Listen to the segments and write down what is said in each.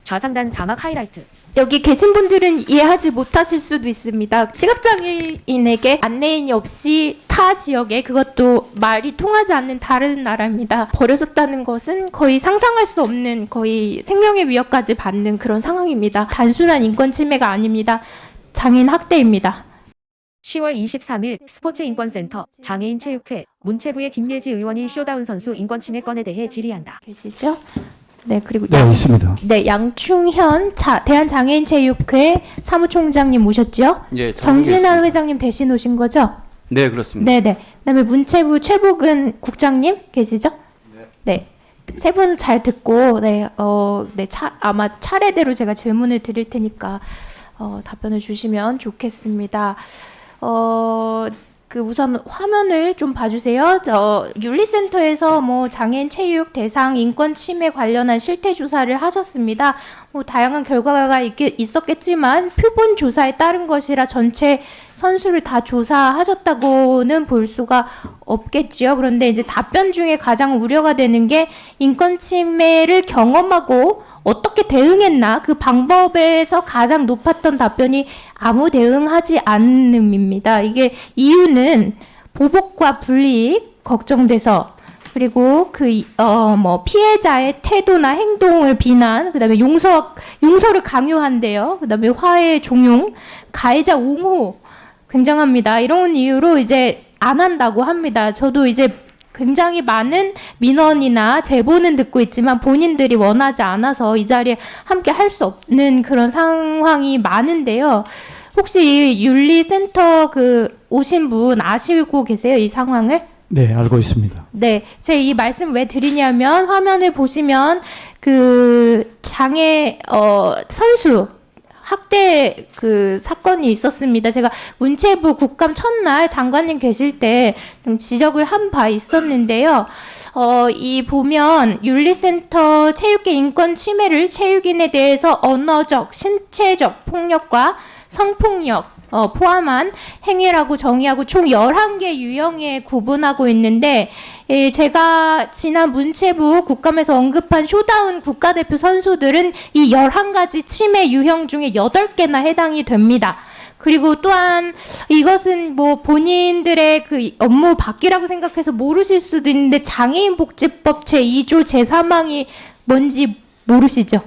좌상단 자막 하이라이트. 여기 계신 분들은 이해하지 못하실 수도 있습니다. 시각장애인에게 안내인이 없이 타 지역에, 그것도 말이 통하지 않는 다른 나라입니다, 버려졌다는 것은 거의 상상할 수 없는, 거의 생명의 위협까지 받는 그런 상황입니다. 단순한 인권 침해가 아닙니다. 장애인 학대입니다. 10월 23일 스포츠인권센터 장애인체육회 문체부의 김예지 의원이 쇼다운 선수 인권침해 건에 대해 질의한다. 계시죠? 네, 그리고 네, 있습니다. 네, 양충현 대한장애인체육회 사무총장님 모셨죠? 예, 정진환 회장님 대신 오신 거죠? 네, 그렇습니다. 네네. 그다음에 문체부 최복은 국장님 계시죠? 네. 세 분 잘 듣고, 아마 차례대로 제가 질문을 드릴 테니까 답변을 주시면 좋겠습니다. 우선 화면을 좀 봐주세요. 윤리센터에서 장애인 체육 대상 인권 침해 관련한 실태 조사를 하셨습니다. 다양한 결과가 있었겠지만 표본 조사에 따른 것이라 전체 선수를 다 조사하셨다고는 볼 수가 없겠지요. 그런데 이제 답변 중에 가장 우려가 되는 게 인권 침해를 경험하고 어떻게 대응했나, 그 방법에서 가장 높았던 답변이 아무 대응하지 않음입니다. 이게 이유는 보복과 불이익 걱정돼서, 그리고 피해자의 태도나 행동을 비난, 그다음에 용서를 강요한대요. 그다음에 화해 종용, 가해자 옹호 굉장합니다. 이런 이유로 이제 안 한다고 합니다. 저도 이제 굉장히 많은 민원이나 제보는 듣고 있지만 본인들이 원하지 않아서 이 자리에 함께 할 수 없는 그런 상황이 많은데요. 혹시 윤리센터 오신 분 아시고 계세요, 이 상황을? 네, 알고 있습니다. 네, 제가 이 말씀 왜 드리냐면, 화면을 보시면 장애 선수 학대 사건이 있었습니다. 제가 문체부 국감 첫날 장관님 계실 때 좀 지적을 한 바 있었는데요. 이 보면 윤리센터 체육계 인권 침해를 체육인에 대해서 언어적, 신체적 폭력과 성폭력 포함한 행위라고 정의하고 총 11개 유형에 구분하고 있는데, 제가 지난 문체부 국감에서 언급한 쇼다운 국가대표 선수들은 이 11가지 침해 유형 중에 8개나 해당이 됩니다. 그리고 또한 이것은 본인들의 업무 밖이라고 생각해서 모르실 수도 있는데, 장애인복지법 제2조 제3항이 뭔지 모르시죠?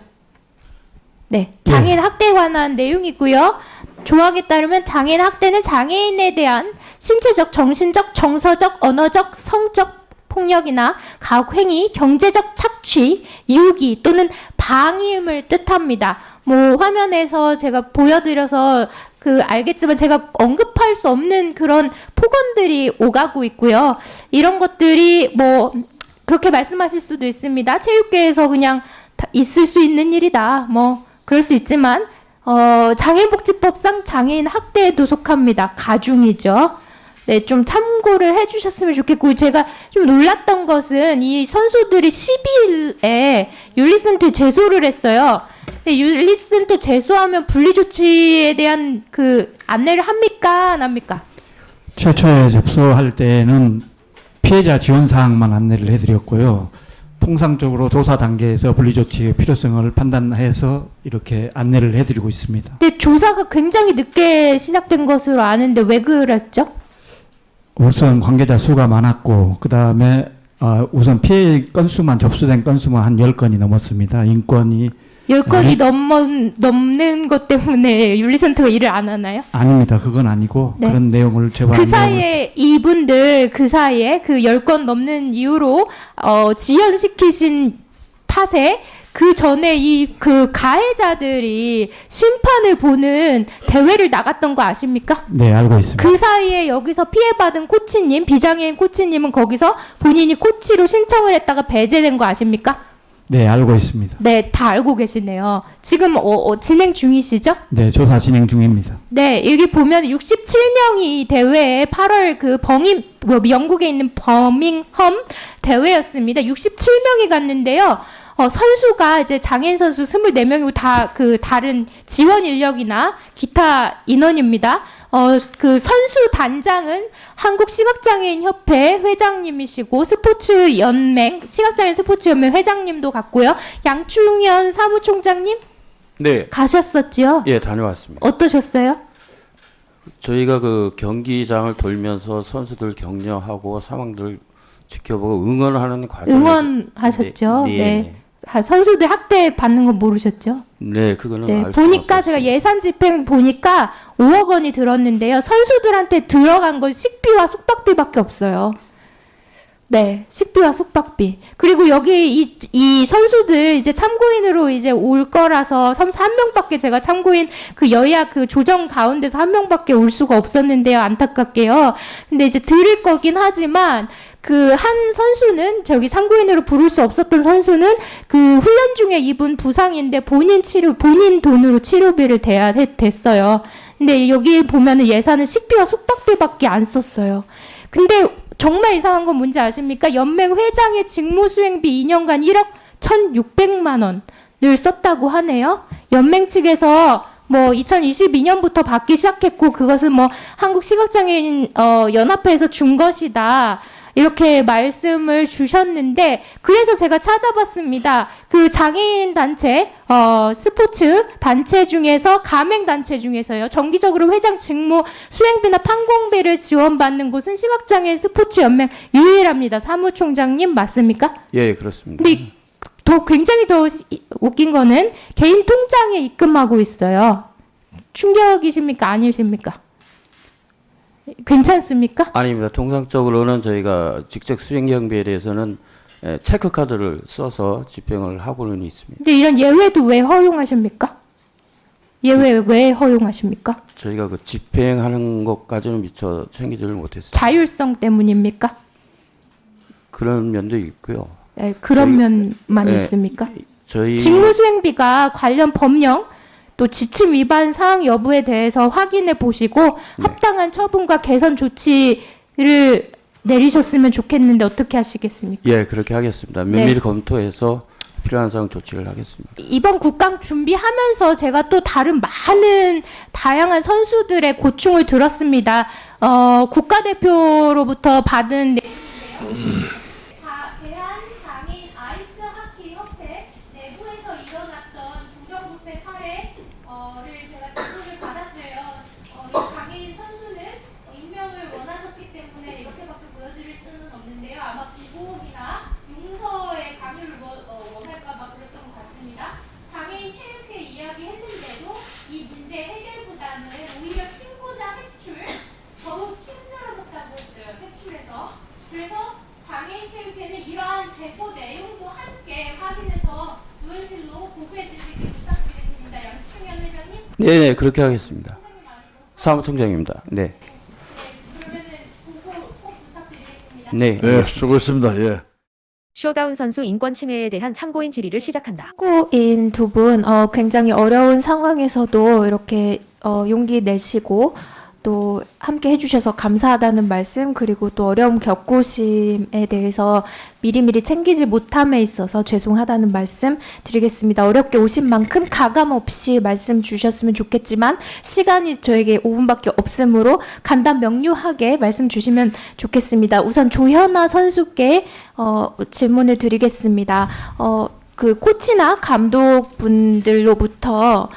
네, 장애인 학대에 관한 내용이고요. 조항에 따르면 장애인 학대는 장애인에 대한 신체적, 정신적, 정서적, 언어적, 성적 폭력이나 가혹행위, 경제적 착취, 유기 또는 방임을 뜻합니다. 화면에서 제가 보여드려서 알겠지만 제가 언급할 수 없는 그런 폭언들이 오가고 있고요. 이런 것들이 그렇게 말씀하실 수도 있습니다. 체육계에서 그냥 있을 수 있는 일이다. 그럴 수 있지만 장애인복지법상 장애인 학대에도 속합니다. 가중이죠. 네, 좀 참고를 해주셨으면 좋겠고, 제가 좀 놀랐던 것은 이 선수들이 12일에 윤리센터에 제소를 했어요. 근데 윤리센터 제소하면 분리조치에 대한 안내를 합니까? 안 합니까? 최초에 접수할 때는 피해자 지원 사항만 안내를 해드렸고요. 통상적으로 조사 단계에서 분리조치의 필요성을 판단해서 이렇게 안내를 해드리고 있습니다. 근데 조사가 굉장히 늦게 시작된 것으로 아는데 왜 그랬죠? 우선 관계자 수가 많았고, 그 다음에 우선 피해 건수만, 접수된 건수만 한 10건이 넘었습니다. 인권이 10건이 넘는 것 때문에 윤리센터가 일을 안 하나요? 아닙니다. 그건 아니고, 네. 그런 내용을 제보한 그 사이에 이분들 10건 넘는 이유로 지연시키신 탓에 그 전에 가해자들이 심판을 보는 대회를 나갔던 거 아십니까? 네, 알고 있습니다. 그 사이에 여기서 피해받은 코치님, 비장애인 코치님은 거기서 본인이 코치로 신청을 했다가 배제된 거 아십니까? 네, 알고 있습니다. 네, 다 알고 계시네요. 지금 진행 중이시죠? 네, 조사 진행 중입니다. 네, 여기 보면 67명이 대회에 8월 영국에 있는 버밍엄 대회였습니다. 67명이 갔는데요. 선수가 이제 장애인 선수 24명이고 다 다른 지원 인력이나 기타 인원입니다. 선수 단장은 한국시각장애인협회 회장님이시고 시각장애인 스포츠연맹 회장님도 같고요. 양충현 사무총장님 네, 가셨었지요? 예, 다녀왔습니다. 어떠셨어요? 저희가 그 경기장을 돌면서 선수들 격려하고 상황들 지켜보고 응원하는 과정. 응원하셨죠? 네. 선수들 학대 받는 거 모르셨죠? 네, 그거는 네, 알 보니까 수가 제가 없었어요. 예산 집행 보니까 5억 원이 들었는데요. 선수들한테 들어간 건 식비와 숙박비밖에 없어요. 네, 식비와 숙박비. 그리고 여기 이 선수들 이제 참고인으로 이제 올 거라서 선수 한 명밖에 제가 참고인 그 여야 그 조정 가운데서 한 명밖에 올 수가 없었는데요. 안타깝게요. 근데 이제 드릴 거긴 하지만 그 한 선수는 저기 참고인으로 부를 수 없었던 선수는 그 훈련 중에 입은 부상인데 본인 돈으로 치료비를 대야 됐어요. 근데 여기 보면은 예산은 식비와 숙박비밖에 안 썼어요. 근데 정말 이상한 건 뭔지 아십니까? 연맹 회장의 직무 수행비 2년간 1억 1,600만 원을 썼다고 하네요. 연맹 측에서 뭐 2022년부터 받기 시작했고 그것은 뭐 한국시각장애인 연합회에서 준 것이다. 이렇게 말씀을 주셨는데 그래서 제가 찾아봤습니다. 그 장애인 단체 스포츠 단체 중에서 가맹 단체 중에서요. 정기적으로 회장 직무 수행비나 판공비를 지원받는 곳은 시각장애인 스포츠 연맹 유일합니다. 사무총장님 맞습니까? 예, 그렇습니다. 근데 굉장히 더 웃긴 거는 개인 통장에 입금하고 있어요. 충격이십니까? 아니십니까? 괜찮습니까? 아닙니다. 통상적으로는 저희가 직책 수행 경비에 대해서는 체크카드를 써서 집행을 하고는 있습니다. 근데 이런 예외도 왜 허용하십니까? 예외 왜 허용하십니까? 저희가 그 집행하는 것까지는 미처 챙기지를 못했습니다. 자율성 때문입니까? 그런 면도 있고요. 네, 그런 면만 네, 있습니까? 저희 직무수행비가 관련 법령 또 지침 위반 사항 여부에 대해서 확인해 보시고 합당한 처분과 개선 조치를 내리셨으면 좋겠는데 어떻게 하시겠습니까? 예, 그렇게 하겠습니다. 면밀히 검토해서 필요한 사항 조치를 하겠습니다. 이번 국강 준비하면서 제가 또 다른 많은 다양한 선수들의 고충을 들었습니다. 국가대표로부터 받은 대한장애인 아이스하키협회 내부에서 일어났던 부정부패 사례를 제가 제보를 받았어요. 이 장애인 선수는 임명을 원하셨기 때문에 이렇게밖에 보여드릴 수는 없는데요. 아마 기복이나 용서의 강요를 원할까봐 그랬던 것 같습니다. 장애인 체육회 이야기했는데도 이 문제 해결보다는 오히려 신고자 색출 더욱 힘들어졌다고 했어요. 색출해서. 그래서 장애인 체육회는 이러한 제보 내용도 함께 확인해서 의원실로 보고해 주시기 부탁드리겠습니다. 양충현 회장님. 네, 그렇게 하겠습니다. 사무총장입니다. 네. 그러면은 보고 꼭 부탁드리겠습니다. 네. 네, 수고했습니다. 예. 쇼다운 선수 인권 침해에 대한 참고인 질의를 시작한다. 참고인 두 분 굉장히 어려운 상황에서도 이렇게 용기 내시고 또 함께 해주셔서 감사하다는 말씀 그리고 또 어려움 겪으심에 대해서 미리미리 챙기지 못함에 있어서 죄송하다는 말씀 드리겠습니다. 어렵게 오신 만큼 가감 없이 말씀 주셨으면 좋겠지만 시간이 저에게 5분밖에 없으므로 간단 명료하게 말씀 주시면 좋겠습니다. 우선 조현아 선수께 질문을 드리겠습니다. 그 코치나 감독분들로부터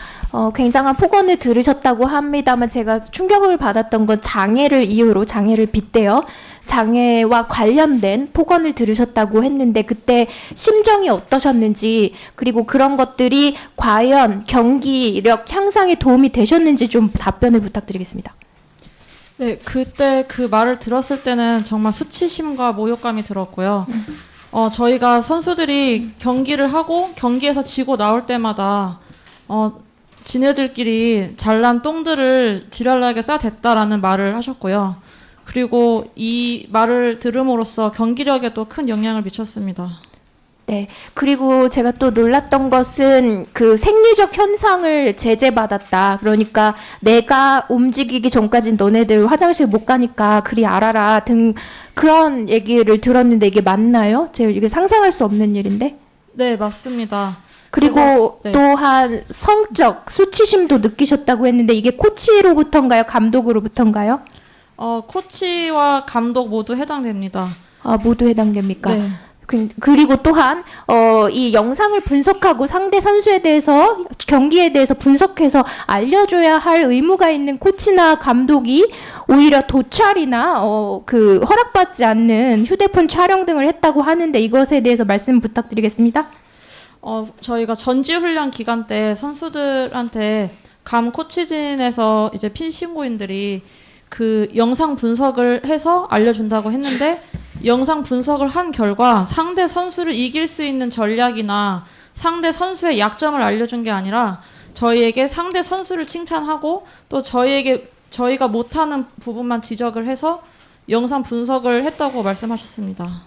굉장한 폭언을 들으셨다고 합니다만 제가 충격을 받았던 건 장애를 이유로 장애를 빗대어 장애와 관련된 폭언을 들으셨다고 했는데 그때 심정이 어떠셨는지 그리고 그런 것들이 과연 경기력 향상에 도움이 되셨는지 좀 답변을 부탁드리겠습니다. 네, 그때 그 말을 들었을 때는 정말 수치심과 모욕감이 들었고요. 저희가 선수들이 경기를 하고 경기에서 지고 나올 때마다 지네들끼리 잘난 똥들을 지랄나게 싸댔다라는 말을 하셨고요. 그리고 이 말을 들음으로써 경기력에도 큰 영향을 미쳤습니다. 네. 그리고 제가 또 놀랐던 것은 그 생리적 현상을 제재받았다. 그러니까 내가 움직이기 전까진 너네들 화장실 못 가니까 그리 알아라 등 그런 얘기를 들었는데 이게 맞나요? 제가 이게 상상할 수 없는 일인데. 네, 맞습니다. 그리고 네. 또한 성적 수치심도 느끼셨다고 했는데 이게 코치로부터인가요? 감독으로부터인가요? 코치와 감독 모두 해당됩니다. 모두 해당됩니까? 네. 그리고 또한 이 영상을 분석하고 상대 선수에 대해서 경기에 대해서 분석해서 알려줘야 할 의무가 있는 코치나 감독이 오히려 도찰이나 그 허락받지 않는 휴대폰 촬영 등을 했다고 하는데 이것에 대해서 말씀 부탁드리겠습니다. 저희가 전지훈련 기간 때 선수들한테 감 코치진에서 이제 핀신고인들이 그 영상 분석을 해서 알려준다고 했는데 영상 분석을 한 결과 상대 선수를 이길 수 있는 전략이나 상대 선수의 약점을 알려준 게 아니라 저희에게 상대 선수를 칭찬하고 또 저희가 못하는 부분만 지적을 해서 영상 분석을 했다고 말씀하셨습니다.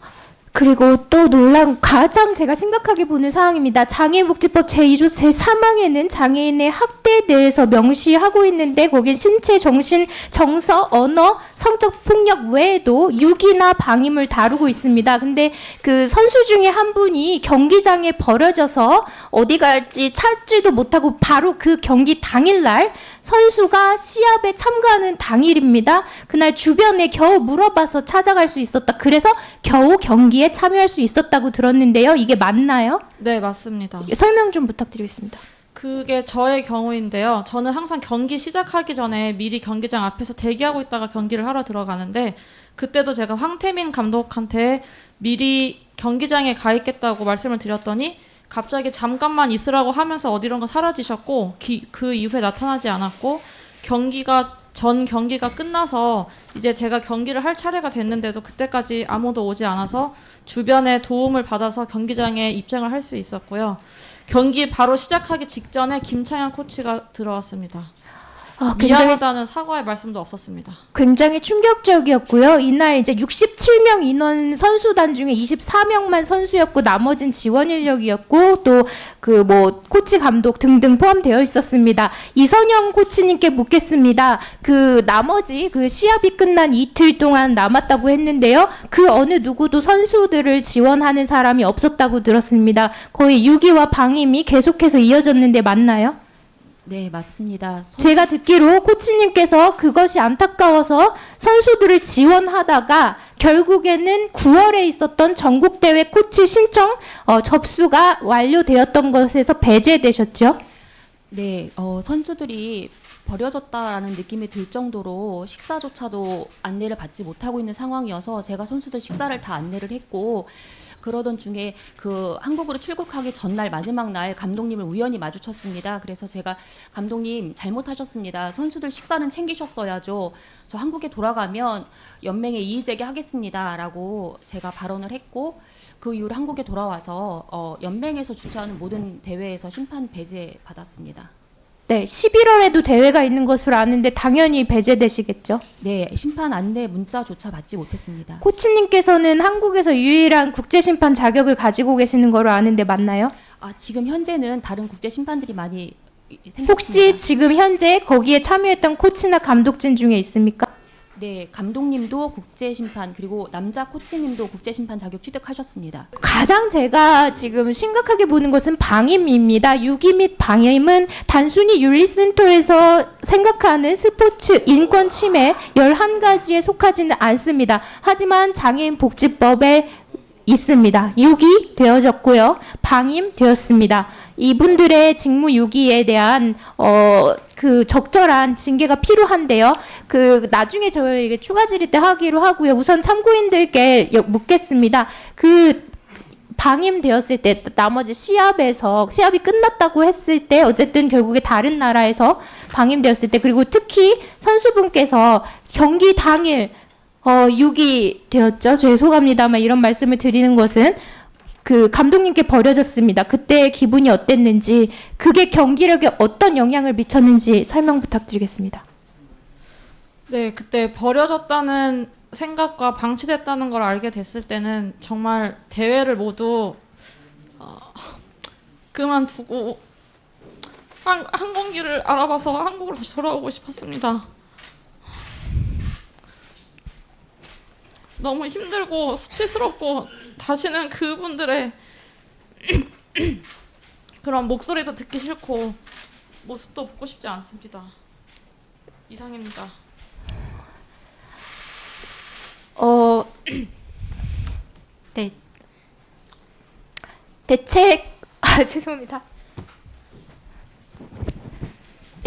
그리고 또 놀라운 가장 제가 심각하게 보는 사항입니다. 장애인복지법 제2조 제3항에는 장애인의 학대에 대해서 명시하고 있는데 거긴 신체, 정신, 정서, 언어, 성적 폭력 외에도 유기나 방임을 다루고 있습니다. 근데 그 선수 중에 한 분이 경기장에 버려져서 어디 갈지 찾지도 못하고 바로 그 경기 당일날 선수가 시합에 참가하는 당일입니다. 그날 주변에 겨우 물어봐서 찾아갈 수 있었다. 그래서 겨우 경기에 참여할 수 있었다고 들었는데요. 이게 맞나요? 네, 맞습니다. 설명 좀 부탁드리겠습니다. 그게 저의 경우인데요. 저는 항상 경기 시작하기 전에 미리 경기장 앞에서 대기하고 있다가 경기를 하러 들어가는데 그때도 제가 황태민 감독한테 미리 경기장에 가 있겠다고 말씀을 드렸더니 갑자기 잠깐만 있으라고 하면서 어디론가 사라지셨고 그 이후에 나타나지 않았고 전 경기가 끝나서 이제 제가 경기를 할 차례가 됐는데도 그때까지 아무도 오지 않아서 주변의 도움을 받아서 경기장에 입장을 할 수 있었고요. 경기 바로 시작하기 직전에 김창현 코치가 들어왔습니다. 미안하다는 사과의 말씀도 없었습니다. 굉장히 충격적이었고요. 이날 이제 67명 인원 선수단 중에 24명만 선수였고 나머진 지원 인력이었고 또 그 뭐 코치 감독 등등 포함되어 있었습니다. 이선영 코치님께 묻겠습니다. 그 나머지 그 시합이 끝난 이틀 동안 남았다고 했는데요. 그 어느 누구도 선수들을 지원하는 사람이 없었다고 들었습니다. 거의 유기와 방임이 계속해서 이어졌는데 맞나요? 네, 맞습니다. 제가 듣기로 코치님께서 그것이 안타까워서 선수들을 지원하다가 결국에는 9월에 있었던 전국대회 코치 신청 접수가 완료되었던 것에서 배제되셨죠? 네, 선수들이 버려졌다라는 느낌이 들 정도로 식사조차도 안내를 받지 못하고 있는 상황이어서 제가 선수들 식사를 다 안내를 했고 그러던 중에 그 한국으로 출국하기 전날 마지막 날 감독님을 우연히 마주쳤습니다. 그래서 제가 감독님 잘못하셨습니다. 선수들 식사는 챙기셨어야죠. 저 한국에 돌아가면 연맹에 이의 제기하겠습니다라고 제가 발언을 했고 그 이후로 한국에 돌아와서 연맹에서 주최하는 모든 대회에서 심판 배제 받았습니다. 네, 11월에도 대회가 있는 것으로 아는데 당연히 배제되시겠죠? 네, 심판 안내 문자조차 받지 못했습니다. 코치님께서는 한국에서 유일한 국제심판 자격을 가지고 계시는 거로 아는데 맞나요? 지금 현재는 다른 국제 심판들이 많이 생겼습니다. 혹시 지금 현재 거기에 참여했던 코치나 감독진 중에 있습니까? 네, 감독님도 국제 심판 그리고 남자 코치님도 국제 심판 자격 취득하셨습니다. 가장 제가 지금 심각하게 보는 것은 방임입니다. 유기 및 방임은 단순히 윤리센터에서 생각하는 스포츠 인권 침해 11가지에 속하지는 않습니다. 하지만 장애인복지법에 있습니다. 유기되어졌고요. 방임되었습니다. 이분들의 직무 유기에 대한 그 적절한 징계가 필요한데요. 그 나중에 저희에게 추가 질의 때 하기로 하고요. 우선 참고인들께 묻겠습니다. 그 방임되었을 때 나머지 시합이 끝났다고 했을 때 어쨌든 결국에 다른 나라에서 방임되었을 때 그리고 특히 선수분께서 경기 당일 유기되었죠. 죄송합니다만 이런 말씀을 드리는 것은 그 감독님께 버려졌습니다. 그때 기분이 어땠는지 그게 경기력에 어떤 영향을 미쳤는지 설명 부탁드리겠습니다. 네, 그때 버려졌다는 생각과 방치됐다는 걸 알게 됐을 때는 정말 대회를 모두 그만두고 항공기를 알아봐서 한국으로 다시 돌아오고 싶었습니다. 너무 힘들고 수치스럽고 다시는 그분들의 그런 목소리도 듣기 싫고 모습도 보고 싶지 않습니다. 이상입니다. 네. 대책 죄송합니다.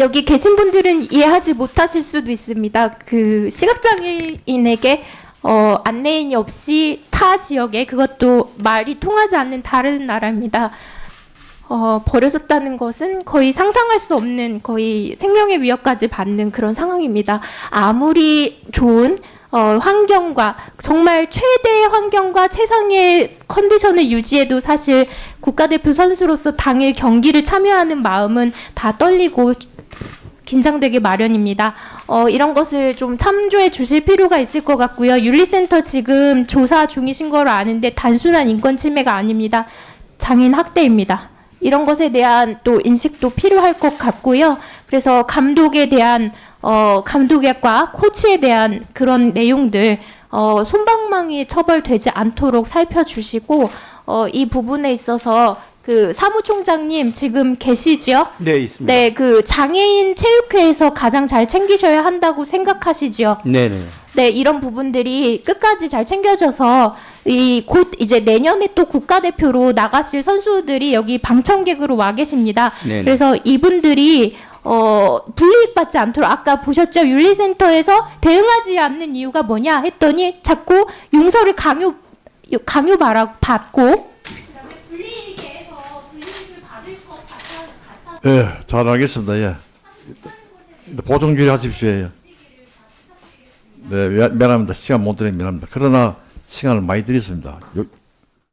여기 계신 분들은 이해하지 못하실 수도 있습니다. 그 시각장애인에게 안내인이 없이 타 지역에, 그것도 말이 통하지 않는 다른 나라입니다. 버려졌다는 것은 거의 상상할 수 없는, 거의 생명의 위협까지 받는 그런 상황입니다. 아무리 좋은 환경과, 정말 최대의 환경과 최상의 컨디션을 유지해도 사실 국가대표 선수로서 당일 경기를 참여하는 마음은 다 떨리고 긴장되기 마련입니다. 이런 것을 좀 참조해 주실 필요가 있을 것 같고요. 윤리센터 지금 조사 중이신 걸로 아는데 단순한 인권 침해가 아닙니다. 장애인 학대입니다. 이런 것에 대한 또 인식도 필요할 것 같고요. 그래서 감독에 대한 감독과 코치에 대한 그런 내용들 솜방망이 처벌되지 않도록 살펴주시고 이 부분에 있어서 그 사무총장님 지금 계시죠? 네, 있습니다. 네, 그 장애인 체육회에서 가장 잘 챙기셔야 한다고 생각하시죠? 네네. 네, 이런 부분들이 끝까지 잘 챙겨져서 곧 이제 내년에 또 국가대표로 나가실 선수들이 여기 방청객으로 와 계십니다. 네네. 그래서 이분들이 불이익 받지 않도록, 아까 보셨죠? 윤리센터에서 대응하지 않는 이유가 뭐냐 했더니 자꾸 용서를 강요 받고 예, 잘 알겠습니다. 예. 보정 주의하십시오. 예. 네, 미안합니다. 시간 못 드리면 미안합니다. 그러나 시간을 많이 드렸습니다.